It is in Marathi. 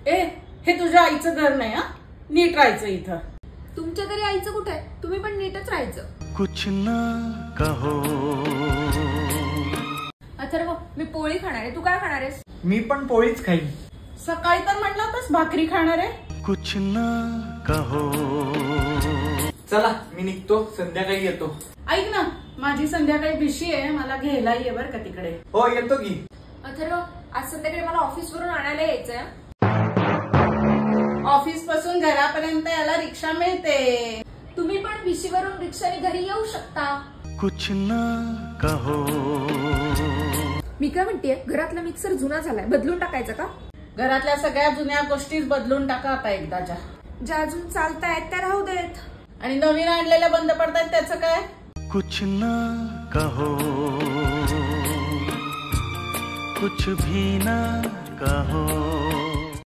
ए, हे तुझ्या आईचं घर नाही हा, नीट राहायचं इथं. तुमच्या तरी आईचं कुठे आहे? तुम्ही पण नीटच राहायचं. कुछ ना कहो. अथर्व, मी पोळी खाणार आहे, तू काय खाणार आहेस? मी पण पोळीच खाईन. सकाळी तर म्हटलं होतंस भाकरी खाणार आहे. कुछ ना कहो. चला मी निघतो, संध्याकाळी येतो. ऐक ना, माझी संध्याकाळी भिशी आहे, मला घ्यायला ये बर का तिकडे. हो येतो की. अथर्व, आज संध्याकाळी मला ऑफिस वरून आणायला यायचंय. ऑफिस पासून घरापर्यंत याला रिक्षा मिळते. तुम्ही पण भिशीवरून रिक्षाने घरी येऊ शकता. कुछ ना कहो. मी काय म्हणतेय, घरातला मिक्सर जुना झालाय, बदलून टाकायचा का? घरातल्या सगळ्या जुन्या गोष्टी बदलून टाका आता एकदाच्या. ज्या अजून चालतायत त्या राहू देत. आणि नवीन आणलेल्या बंद पडतायत त्याचं काय? कुछ ना कहो. कुछ भी ना कहो.